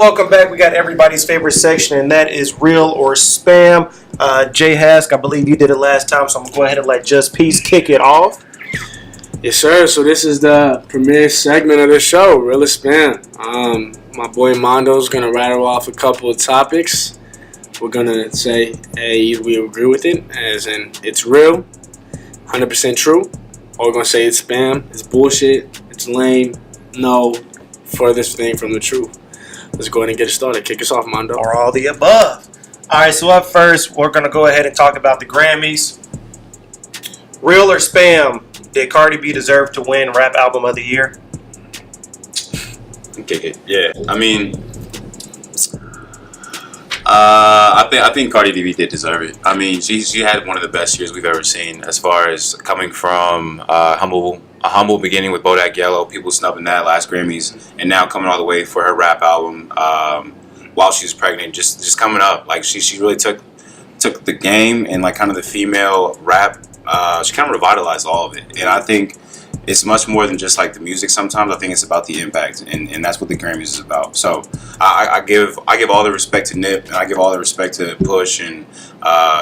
Welcome back. We got everybody's favorite section, and that is real or spam. Jay Hask, I believe you did it last time, so I'm going to go ahead and let Just Peace kick it off. Yes, sir. So this is the premiere segment of the show, Real or Spam. My boy Mondo's going to rattle off a couple of topics. We're going to say, hey, we agree with it, as in it's real, 100% true. Or we're going to say it's spam, it's bullshit, it's lame, no, furthest thing from the truth. Let's go ahead and get it started. Kick us off, Mondo. Or all the above. All right, so up first, we're going to go ahead and talk about the Grammys. Real or spam, did Cardi B deserve to win Rap Album of the Year? Kick it. Yeah. I mean, I think Cardi B did deserve it. I mean, she had one of the best years we've ever seen as far as coming from a humble beginning with Bodak Yellow, people snubbing that last Grammys, and now coming all the way for her rap album while she was pregnant, just coming up. Like she really took the game and like kind of the female rap. She kind of revitalized all of it, and I think it's much more than just like the music. Sometimes I think it's about the impact, and that's what the Grammys is about. So I give all the respect to Nip, and I give all the respect to Push and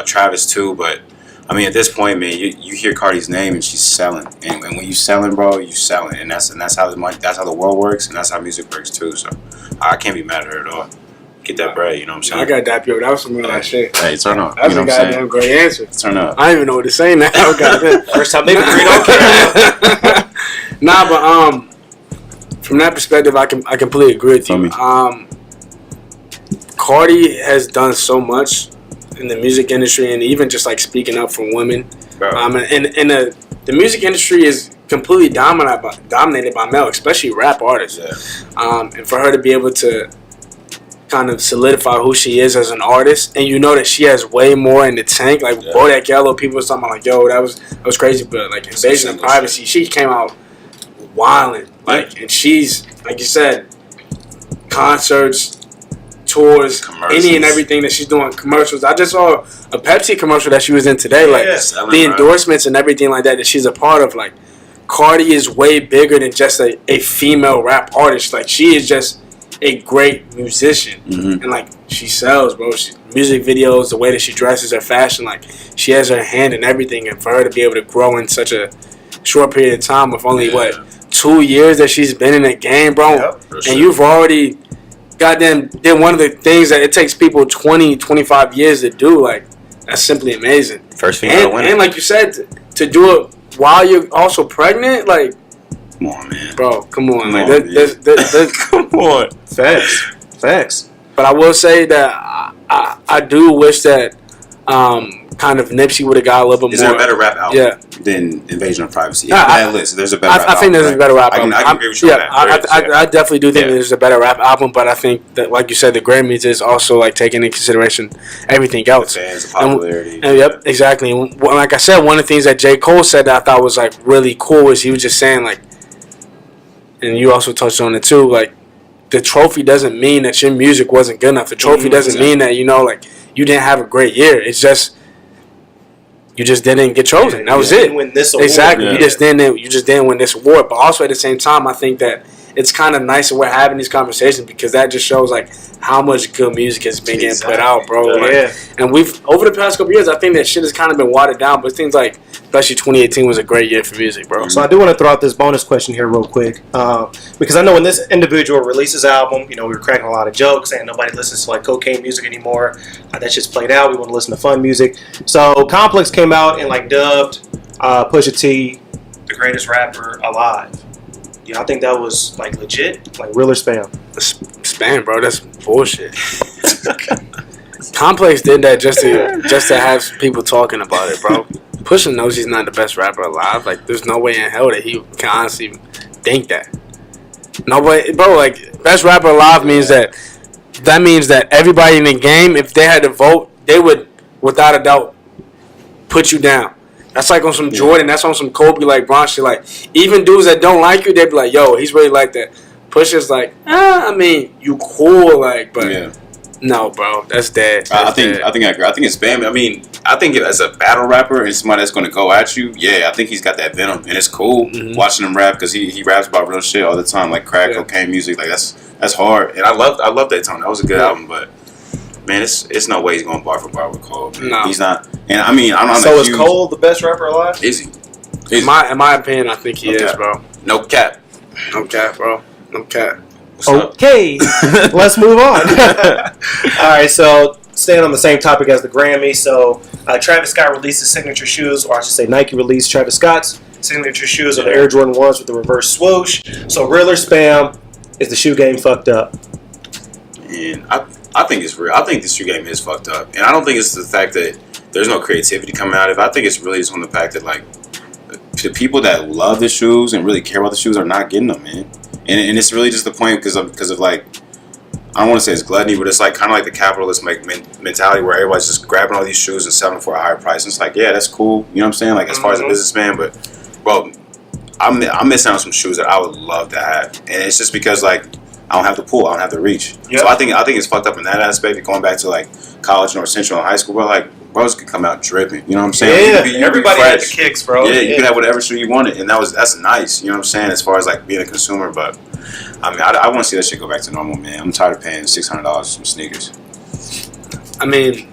Travis too. But I mean, at this point, man, you hear Cardi's name and she's selling, and when you selling, bro, you selling, and that's how the world works, and that's how music works too. So I can't be mad at her at all. Get that bread, you know what I'm saying? I got that, yo. That was some real nice shit. Hey, turn up. That's a goddamn great answer. Turn up. I don't even know what to say now. First time they've agreed on camera. Nah, but from that perspective, I completely agree with you. Cardi has done so much in the music industry, and even just like speaking up for women. And the music industry is completely dominated by male, especially rap artists. Yeah. And for her to be able to kind of solidify who she is as an artist, and you know that she has way more in the tank. Like Bodak Yellow, people were talking about like, yo, that was crazy, but like Invasion of Privacy, she came out wilding, like, and she's like you said, concerts, tours, any and everything that she's doing, commercials. I just saw a Pepsi commercial that she was in today, like the endorsements and everything like that she's a part of. Like Cardi is way bigger than just a female rap artist. Like she is just a great musician, and like she sells, bro. Music videos, the way that she dresses, her fashion, like she has her hand in everything. And for her to be able to grow in such a short period of time with only 2 years that she's been in the game, bro, and you've already goddamn did one of the things that it takes people 20-25 years to do. Like that's simply amazing. First female winner, and like you said, to do it while you're also pregnant, like. Come on, man. Bro, come on. Come on. Facts. But I will say that I do wish that kind of Nipsey would have got a little bit more. Is there a better rap album than Invasion of Privacy? There's a better rap album. I think there's a better rap album. I can agree with you on that. I definitely do think there's a better rap album, but I think that, like you said, the Grammys is also like taking into consideration everything else. The fans, the popularity. Yep, exactly. And like I said, one of the things that J. Cole said that I thought was like really cool was he was just saying like, and you also touched on it too, like the trophy doesn't mean that your music wasn't good enough. The trophy doesn't mean that, you know, like you didn't have a great year. It's just you just didn't get chosen. That was it. Didn't win this award. Exactly. Yeah. You just didn't win this award. But also at the same time, I think that it's kind of nice that we're having these conversations because that just shows like how much good music has been getting put out, bro. Like, and we've over the past couple years, I think that shit has kind of been watered down. But things like, especially 2018 was a great year for music, bro. So I do want to throw out this bonus question here real quick because I know when this individual releases album, you know, we were cracking a lot of jokes saying nobody listens to like cocaine music anymore. That shit's played out. We want to listen to fun music. So Complex came out and like dubbed Pusha T the greatest rapper alive. I think that was like legit, like real or spam. Spam, bro. That's bullshit. Complex did that just to have people talking about it, bro. Pusha knows he's not the best rapper alive. Like, there's no way in hell that he can honestly think that. Nobody, bro. Like, best rapper alive means that everybody in the game, if they had to vote, they would, without a doubt, put you down. That's like on some Jordan. That's on some Kobe, like Bron shit. Like, even dudes that don't like you, they be like, yo, he's really like that. Pusha's like, I mean, you cool, like, but no, bro, that's dead. I think I agree. I think it's spam. I mean, I think as a battle rapper and somebody that's going to go at you, I think he's got that venom, and it's cool watching him rap because he raps about real shit all the time, like crack, cocaine music. Like that's That's hard. And I love Daytona. That was a good album, but man, it's no way he's going bar for bar with Cole. Man. No. He's not. And I mean, I'm So is Cole the best rapper alive? Is he? In my opinion, I think he is, bro. No cap. No cap, bro. No cap. Okay, let's move on. All right, so staying on the same topic as the Grammy. So Travis Scott released his signature shoes, or I should say Nike released Travis Scott's signature shoes of the Air Jordan 1s with the reverse swoosh. So real or spam, is the shoe game fucked up? And I think it's real. I think the shoe game is fucked up. And I don't think it's the fact that there's no creativity coming out of it. I think it's really just on the fact that, like, the people that love the shoes and really care about the shoes are not getting them, man. And it's really just the point because of like, I don't want to say it's gluttony, but it's like kind of like the capitalist mentality where everybody's just grabbing all these shoes and selling them for a higher price. And it's like, yeah, that's cool. You know what I'm saying? Like, as far as a businessman, but, bro, I'm missing out on some shoes that I would love to have. And it's just because, like, I don't have the pull. I don't have the reach. Yep. So I think it's fucked up in that aspect. Going back to, like, college, North Central, and high school, bro, like, bros could come out dripping. You know what I'm saying? Yeah, you everybody had the kicks, bro. Yeah, you could have whatever shoe you wanted, and that's nice. You know what I'm saying? As far as, like, being a consumer, but I mean, I want to see that shit go back to normal, man. I'm tired of paying $600 for some sneakers. I mean,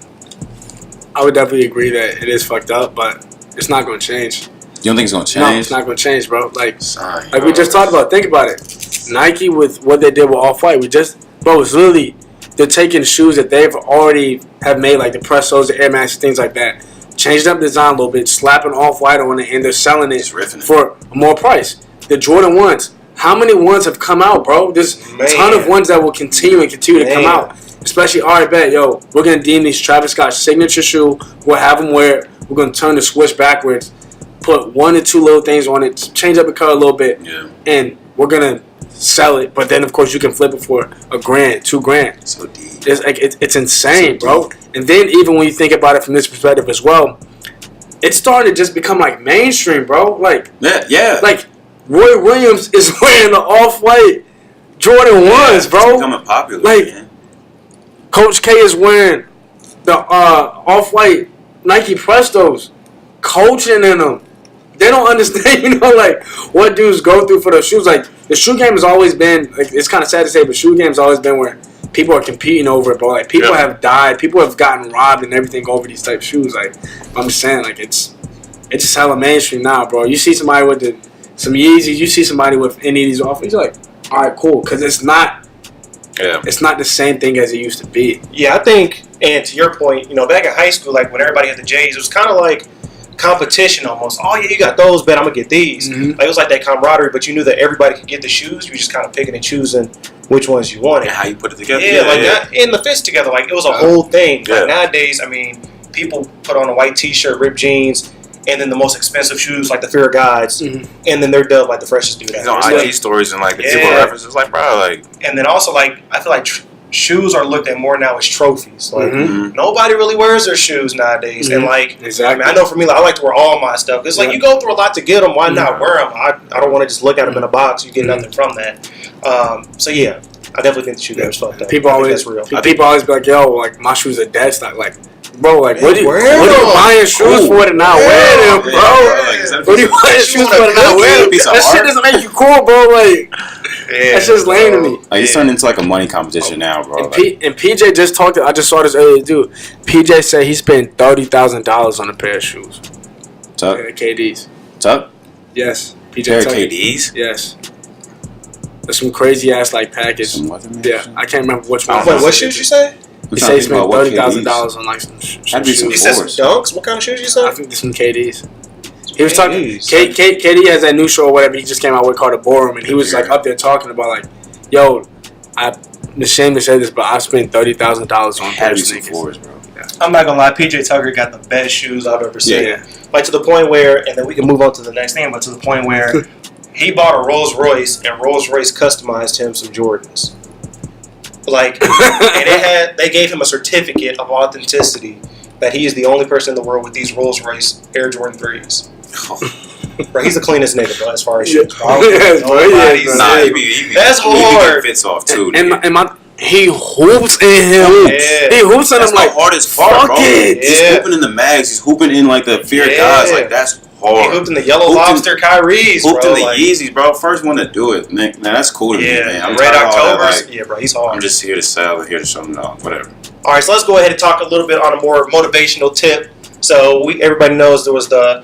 I would definitely agree that it is fucked up, but it's not going to change. You don't think it's gonna change? No, it's not going to change, bro. Like Sorry, we just talked about. Think about it. Nike with what they did with Off-White, it's literally they're taking shoes that they've already have made, like the Pressos, the Air Max, things like that, changed up design a little bit, slapping Off-White on it, and they're selling it for a more price. The Jordan 1s, how many ones have come out, bro? There's a ton of ones that will continue to come out. Especially, all right, bet, yo, we're going to deem these Travis Scott signature shoe. We'll have them wear it. We're going to turn the switch backwards, put one or two little things on it, change up the color a little bit, and we're going to sell it. But then, of course, you can flip it for $1,000, $2,000. So deep. It's like it's insane, bro. And then even when you think about it from this perspective as well, it's starting to just become like mainstream, bro. Like like Roy Williams is wearing the Off-White Jordan 1s, bro. It's becoming popular, like man. Coach K is wearing the Off-White Nike Prestos, coaching in them. They don't understand, like what dudes go through for those shoes. Like the shoe game has always been, like, it's kind of sad to say, but shoe game has always been where people are competing over it, bro. Like people have died, people have gotten robbed and everything over these type of shoes. Like I'm just saying, like it's just hella mainstream now, bro. You see somebody with some Yeezys, you see somebody with any of these Off-Whites, you're like, all right, cool, because it's not the same thing as it used to be. Yeah, I think, and to your point, back in high school, like when everybody had the J's, it was kind of like competition almost. Oh yeah, you got those, bet I'm gonna get these. Like, it was like that camaraderie, but you knew that everybody could get the shoes. You were just kind of picking and choosing which ones you wanted. And how you put it together. That, in the fist together, like it was a whole thing. Like nowadays, I mean, people put on a white T-shirt, ripped jeans, and then the most expensive shoes, like the Fear of Gods, and then they're dubbed like the freshest dude. IG stories and like the people references, like, bro, like. And then also, like, I feel like shoes are looked at more now as trophies. Like nobody really wears their shoes nowadays, and like, I mean, I know for me, like, I like to wear all my stuff. It's like you go through a lot to get them. Why not wear them? I don't want to just look at them in a box. You get nothing from that. So yeah, I definitely think the shoe game is fucked up. People always be like, yo, like my shoes are dead stock. Like, bro, like what are you buying shoes for to not wear them, bro? What are you buying shoes for to not wear them? That shit doesn't make you cool, bro. Like. That's just lame to me. Like, it's turned into like a money competition now, bro. And PJ just talked. I just saw this earlier, dude. PJ said he spent $30,000 on a pair of shoes. Tuck? KDs. Tuck? Yes. PJ pair of KDs? Yes. There's some crazy ass like package. Yeah, I can't remember which one. Wait, what shoes you say? He said he spent $30,000 on like some shoes. He said some dunks. What kind of shoes you said? I think there's some KDs. He was talking. KD has that new show or whatever he just came out with called The Ballroom, and he was like up there talking about like, yo, I'm ashamed to say this, but I spent $30,000 on pair of sneakers, bro. Yeah. I'm not gonna lie, PJ Tucker got the best shoes I've ever seen. Yeah. Like to the point where, and then we can move on to the next thing, but to the point where he bought a Rolls Royce, and Rolls Royce customized him some Jordans. Like, and they gave him a certificate of authenticity that he is the only person in the world with these Rolls Royce Air Jordan 3s. Bro, he's the cleanest nigga, bro, as far as shoes. That's hard. He fits off too. He hoops in him. Yeah. He hoops in him like the hardest part, bro. He's hooping in the mags. He's hooping in like the Fear of Gods. Like, that's hard. He hooped in the Yellow Hooped in- Lobster Kyrie's, Hooped bro. in the Yeezys, bro. First one to do it, man. That's cool to me, man. Yeah, I'm Red tired of all that, Octobers. like, Yeah, bro, he's hard. I'm just here to sell and here to show them off, whatever. All right, so let's go ahead and talk a little bit on a more motivational tip. So everybody knows there was the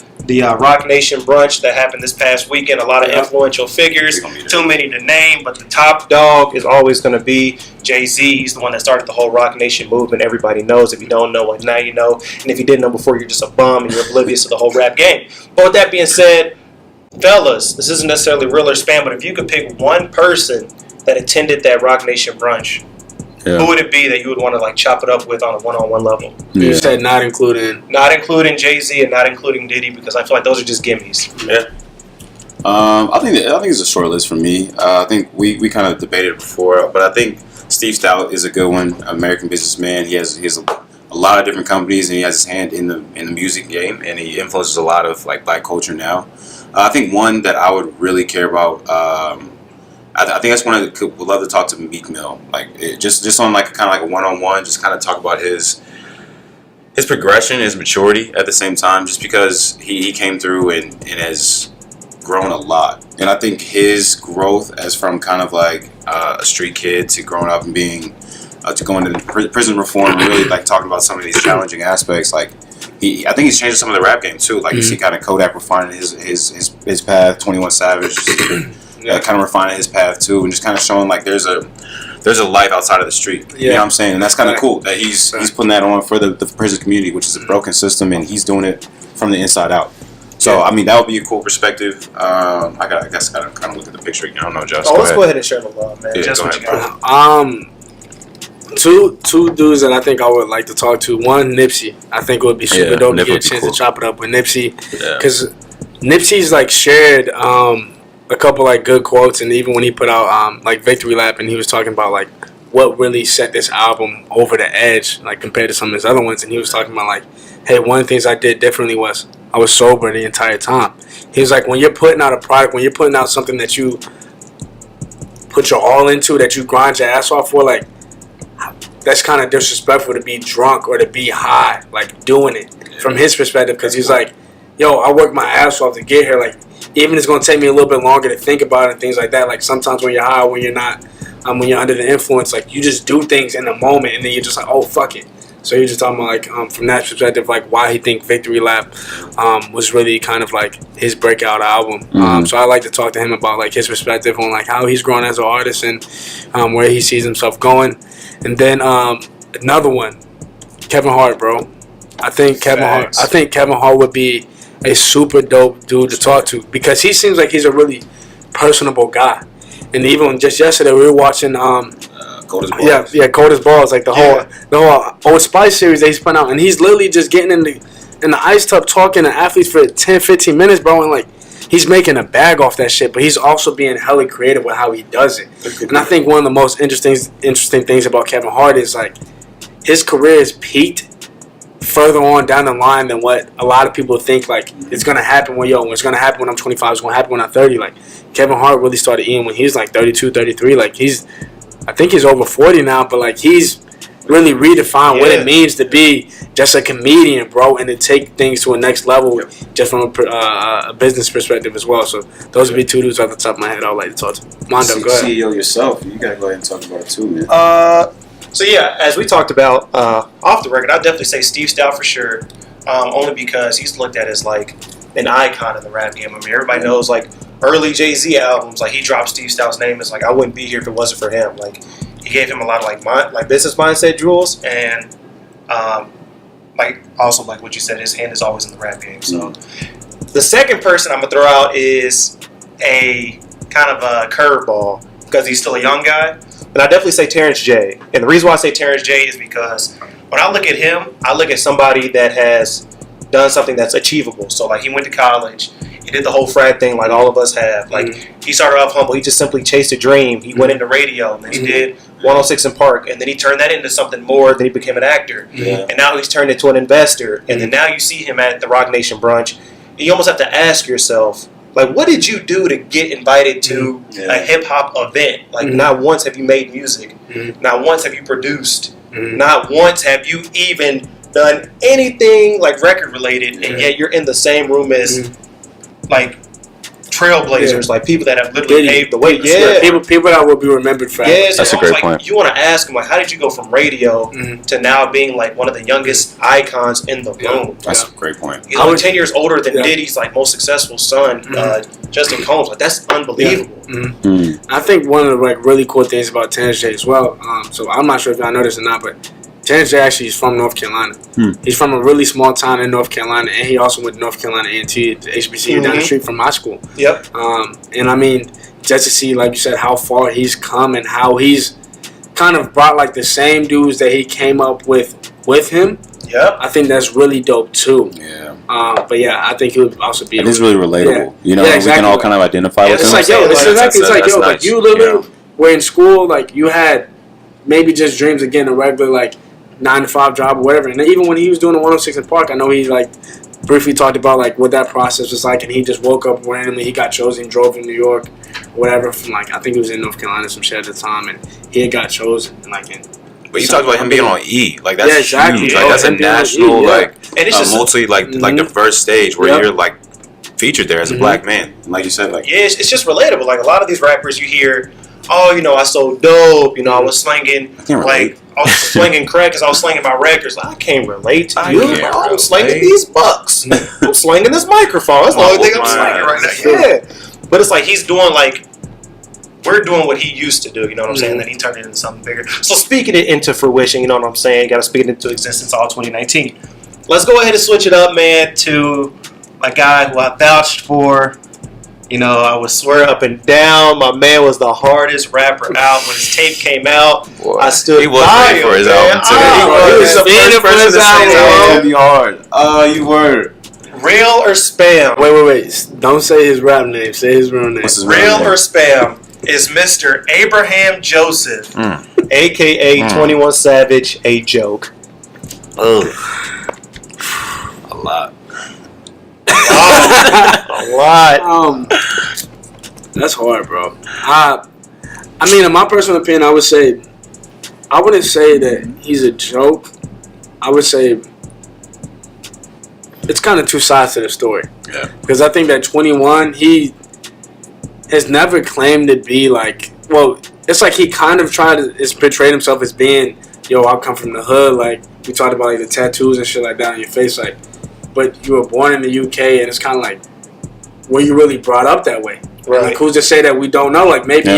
Rock Nation brunch that happened this past weekend. A lot of influential figures, too many to name, but the top dog is always going to be Jay-Z. He's the one that started the whole Rock Nation movement. Everybody knows. If you don't know, well, now you know. And if you didn't know before, you're just a bum and you're oblivious to the whole rap game. But with that being said, fellas, this isn't necessarily real or spam, but if you could pick one person that attended that Rock Nation brunch, who would it be that you would want to like chop it up with on a one-on-one level? You said not including Jay-Z and not including Diddy, because I feel like those are just gimmies. Yeah. I think it's a short list for me. I think we kind of debated it before, but I think Steve Stout is a good one. American businessman. He has a lot of different companies, and he has his hand in the music game, and he influences a lot of like black culture now. I think one that I would really care about. I think that's one I would love to talk to Meek Mill, like just on like kind of like a one-on-one, just kind of talk about his progression, his maturity at the same time, just because he came through and has grown a lot. And I think his growth as from kind of like a street kid to growing up and being to going into prison reform and really like talking about some of these challenging aspects, like I think he's changed some of the rap game too. Like you see kind of Kodak refining his path, 21 Savage kind of refining his path too, and just kind of showing like there's a life outside of the street. You know what I'm saying? And that's kind of cool that he's putting that on for the prison community, which is a broken system, and he's doing it from the inside out. So I mean, that would be a cool perspective. I guess gotta kind of look at the picture again. I don't know, Josh. Let's go ahead and share the love, man. Yeah, Just go what you ahead, got. Two dudes that I think I would like to talk to. One, Nipsey. I think it would be super dope to get a chance to chop it up with Nipsey, because Nipsey's like shared a couple like good quotes, and even when he put out like Victory Lap, and he was talking about like what really set this album over the edge, like compared to some of his other ones, and he was talking about like, hey, one of the things I did differently was I was sober the entire time. He was like, when you're putting out a product, when you're putting out something that you put your all into, that you grind your ass off for, like that's kind of disrespectful to be drunk or to be high, like doing it from his perspective, because he's like, yo, I worked my ass off to get here, like even it's going to take me a little bit longer to think about it and things like that. Like sometimes when you're high, when you're not, when you're under the influence, like you just do things in the moment and then you're just like, oh, fuck it. So you're just talking about like from that perspective, like why he think Victory Lap was really kind of like his breakout album. So I like to talk to him about like his perspective on like how he's grown as an artist and where he sees himself going. And then another one, Kevin Hart, bro. I think Kevin Hart would be a super dope dude to talk to, because he seems like he's a really personable guy. And even just yesterday we were watching Cold as Balls. Cold as Balls, like the whole Old Spice series that he's putting out, and he's literally just getting in the ice tub talking to athletes for 10-15 minutes, bro, and like he's making a bag off that shit, but he's also being hella creative with how he does it. And I think one of the most interesting things about Kevin Hart is like his career is peaked further on down the line than what a lot of people think like it's gonna happen when it's gonna happen when I'm 25, it's gonna happen when I'm 30. Like Kevin Hart really started eating when he was like 32, 33. Like I think he's over 40 now, but like he's really redefined what it means to be just a comedian, bro, and to take things to a next level just from a business perspective as well. So those would be two dudes off the top of my head I would like to talk to. Mondo, go ahead. CEO yourself, you gotta go ahead and talk about it too, man. So yeah, as we talked about off the record, I'd definitely say Steve Stout for sure, only because he's looked at as like an icon in the rap game. I mean, everybody knows like early Jay-Z albums, like he dropped Steve Stout's name. It's like I wouldn't be here if it wasn't for him. Like he gave him a lot of like business mindset jewels, and like also like what you said, his hand is always in the rap game. So the second person I'm gonna throw out is a kind of a curveball because he's still a young guy. And I definitely say Terrence J. And the reason why I say Terrence J is because when I look at him, I look at somebody that has done something that's achievable. So, like, he went to college. He did the whole frat thing like all of us have. Like, he started off humble. He just simply chased a dream. He went into radio. And then he did 106 in Park. And then he turned that into something more. Then he became an actor. And now he's turned into an investor. And then now you see him at the Rock Nation brunch. You almost have to ask yourself, like, what did you do to get invited to a hip-hop event? Like, not once have you made music. Not once have you produced. Not once have you even done anything like record related, and yet you're in the same room as like trailblazers, like people that have literally paved the way. Yeah, people that will be remembered forever. Yeah, so that's a great point. You want to ask him, like, how did you go from radio to now being like one of the youngest icons in the room? That's a great point. He's only 10 years older than Diddy's like most successful son, Justin Combs. Like, that's unbelievable. I think one of the like really cool things about Terrence J as well. So I'm not sure if y'all know this or not, but Terrence J actually is from North Carolina. He's from a really small town in North Carolina, and he also went to North Carolina A&T, the HBCU down the street from my school. Yep. And I mean, just to see, like you said, how far he's come and how he's kind of brought like the same dudes that he came up with him. Yep. I think that's really dope too. Yeah. But yeah, I think he would also be. It is really relatable. Yeah. You know, exactly. we can all kind of identify with him. It's like, yo, like you literally were in school, like you had maybe just dreams of getting a regular like 9-to-5 job or whatever. And even when he was doing the 106 in Park, I know he like briefly talked about like what that process was like, and he just woke up randomly. He got chosen, drove to New York, or whatever. From like I think he was in North Carolina some shit at the time, and he had got chosen. And like, but you talked about him being on E, like that's exactly. huge. Like that's a national, like and it's just multi, like diverse stage where you're like featured there as a black man. Like you said, like it's just relatable. Like a lot of these rappers you hear, oh, you know, I sold dope. You know, I was slinging like. I was slinging crack because I was slinging my records. Like, I can't relate to you. I'm slinging these bucks. I'm slinging this microphone. That's the only thing I'm slinging right now. Yeah. But it's like he's doing like, we're doing what he used to do. You know what I'm saying? Then he turned it into something bigger. So speaking it into fruition, you know what I'm saying? Got to speak it into existence all 2019. Let's go ahead and switch it up, man, to a guy who I vouched for. You know, I would swear up and down, my man was the hardest rapper out. When his tape came out, I stood he was by ready him, for his man. album too. He was the first person to say that. Be hard. You were. Real or spam? Wait. Don't say his rap name. Say his real name. Real or spam is Mr. Abraham Joseph, a.k.a. 21 Savage, a joke. A lot. A lot. That's hard, bro. I mean, in my personal opinion, I wouldn't say that he's a joke. I would say it's kind of two sides to the story. Yeah. Because I think that 21, he has never claimed to be like, well, it's like he kind of portrayed himself as being, yo, I come from the hood. Like, we talked about like the tattoos and shit like that on your face, like. But you were born in the UK, and it's kind of like, were you really brought up that way? Right. Like, who's to say that we don't know? Like, maybe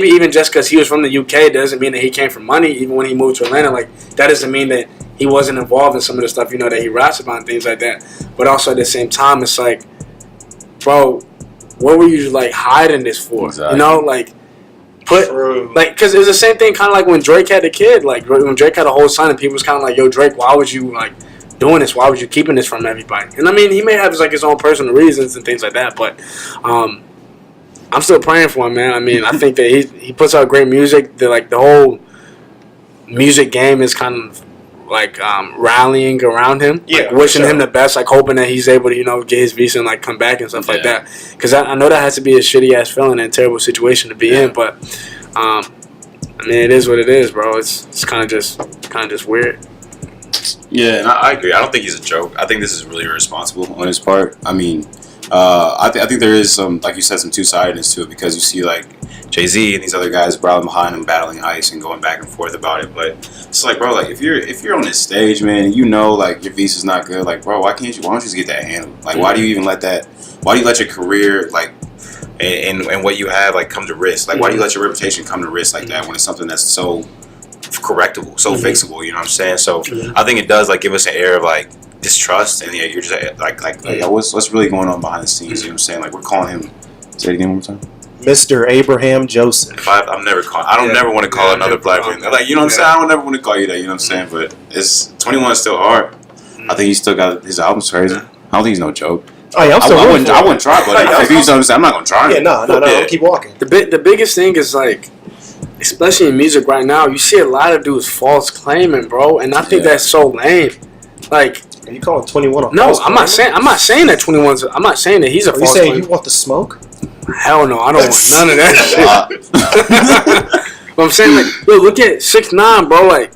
even just because he was from the UK doesn't mean that he came from money. Even when he moved to Atlanta, like, that doesn't mean that he wasn't involved in some of the stuff, you know, that he raps about and things like that. But also at the same time, it's like, bro, what were you, like, hiding this for? Exactly. You know, like, because it's the same thing kind of like when Drake had a kid. Like, when Drake had a whole son, and people was kind of like, yo, Drake, why would you, like, doing this? Why was you keeping this from everybody? And I mean, he may have like his own personal reasons and things like that, but I'm still praying for him, man. I mean, I think that he puts out great music. The whole music game is kind of like rallying around him, like wishing him the best, like hoping that he's able to, you know, get his visa and like come back and stuff like that. Because I know that has to be a shitty ass feeling and a terrible situation to be in, but I mean, it is what it is, bro. It's kind of just weird. Yeah, and I agree. I don't think he's a joke. I think this is really irresponsible on his part. I mean, I think there is some, like you said, some two-sidedness to it, because you see like Jay-Z and these other guys brawling behind him, battling Ice and going back and forth about it. But it's like, bro, like if you're on this stage, man, and you know like your visa's not good, like, bro, why don't you just get that handled? Like, why do you even let your career like and what you have like come to risk? Like, why do you let your reputation come to risk like that when it's something that's so correctable, so fixable, you know what I'm saying? So I think it does like give us an air of like distrust, and you're just like what's really going on behind the scenes, you know what I'm saying? Like, we're calling him, say it again one more time, Mr. Abraham Joseph. I'm never calling, I don't never want to call another black man, like, you know what I'm saying? I don't never want to call you that, you know what I'm saying? But it's 21 is still hard. I think he still got his album's crazy. I don't think he's no joke. Oh yeah, I wouldn't try, but if he's I'm not gonna try. Yeah, no, I'll keep walking. The biggest thing is like, especially in music right now, you see a lot of dudes false claiming, bro, and I think that's so lame. Like, are you calling 21 a false no? claim? I'm not saying that 21's. I'm not saying that he's a false claim. Are you saying you want the smoke? Hell no, I don't want none of that shit. But I'm saying, like, look at 6ix9ine, bro. Like,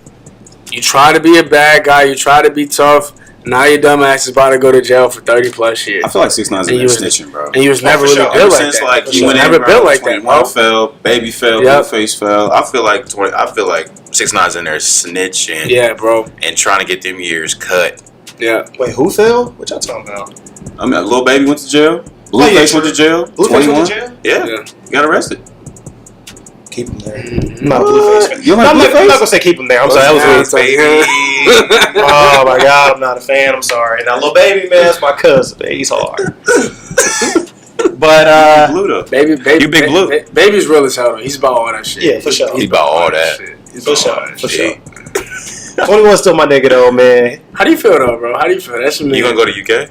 You try to be a bad guy. You try to be tough. Now your dumb ass is about to go to jail for 30 plus years. I feel like 6ix9ine's And been you was- snitching, bro. And you was never for really sure. built Ever like since that. like You you was went never in, built bro, like that, 21 bro. fell, Baby fell, Yep. Blueface fell. I feel like 6ix9ine's in there snitching Yeah, bro. and trying to get them years cut. Yeah. Wait, who fell? What y'all talking about? I mean, Lil Baby went to jail. Oh, yeah, Blueface true. went to jail. Blueface 21. went to jail? Yeah, Yeah. got arrested. Keep him there. Mhm. I'm not a What? Blueface fan. You like No, I'm not Blueface? gonna say keep him there. I'm sorry, that was Yeah. weird. Baby. Oh my god, I'm not a fan. I'm sorry. Now, Lil Baby, man, that's my cousin. Man. He's hard. But Blue though. Baby, You big blue. Baby's real as hell. He's about all that shit. yeah, for sure. He about all that. Shit. He's For about sure. all that For shit. sure. 21 still my nigga though, man. How do you feel though, bro? How do you feel? That's me. You gonna go to UK?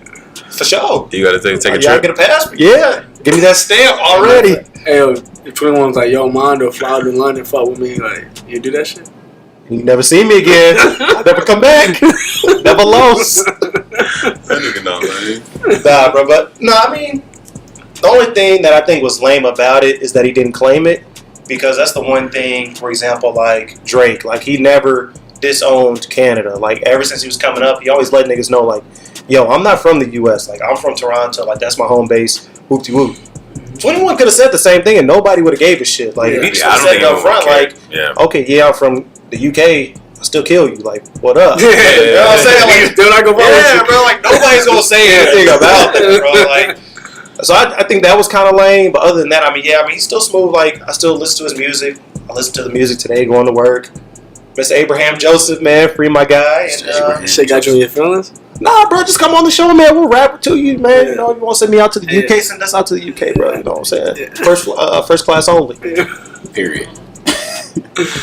For sure. You gotta take a Y'all trip. get a passport? Yeah. Give me that stamp already. Hey, yo, if 21's like, yo, Mondo, fly out to London, fuck with me, like, you do that shit? You never see me again. I never come back. Never lost. That nigga know, man. Nah, bro. But no, I mean, the only thing that I think was lame about it is that he didn't claim it, because that's the one thing. For example, like Drake, like he never disowned Canada. Like ever since he was coming up, he always let niggas know, like, yo, I'm not from the U.S. Like I'm from Toronto. Like that's my home base. Whoop de whoop. 21 could have said the same thing and nobody would have gave a shit. Like if he just I don't said think it up anyone front, cared. like, Yeah. okay, yeah, I'm from the UK. I'll still kill you. Like, what up? Yeah, You know what I'm saying? Like, still not gonna yeah, bro. Like nobody's gonna say anything about that, bro. Like, so I think that was kind of lame. But other than that, I mean, yeah, I mean, he's still smooth. Like, I still listen to his music. I listen to the music today going to work. Mr. Abraham Joseph, man, free my guy. And, Shit got you in your feelings? nah, bro, just come on the show, man. We'll rap it to you, man. You know, if you want to send me out to the UK, send us out to the UK, bro. You know what I'm saying? Yeah. First class only. Period.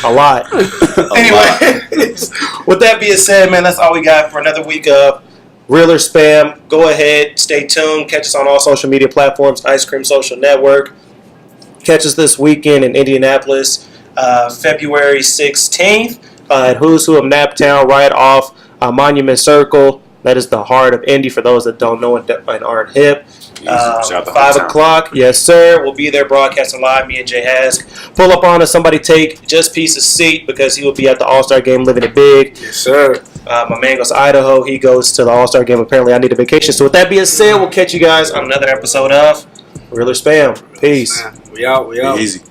A lot. Anyway, with that being said, man, that's all we got for another week of Real or Spam. Go ahead, stay tuned. Catch us on all social media platforms, Ice Cream Social Network. Catch us this weekend in Indianapolis, February 16th at Who's Who of Naptown, right off Monument Circle. That is the heart of Indy for those that don't know and aren't hip. Shout out to 5 Hometown. o'clock, yes sir. We'll be there broadcasting live. Me and Jay Hask. Pull up on us. Somebody take Just Piece's seat because he will be at the All-Star game living it big. Yes, sir. My man goes to Idaho. He goes to the All-Star game. Apparently, I need a vacation. So with that being said, we'll catch you guys on another episode of Real or Spam. Peace. Man, we out. Easy.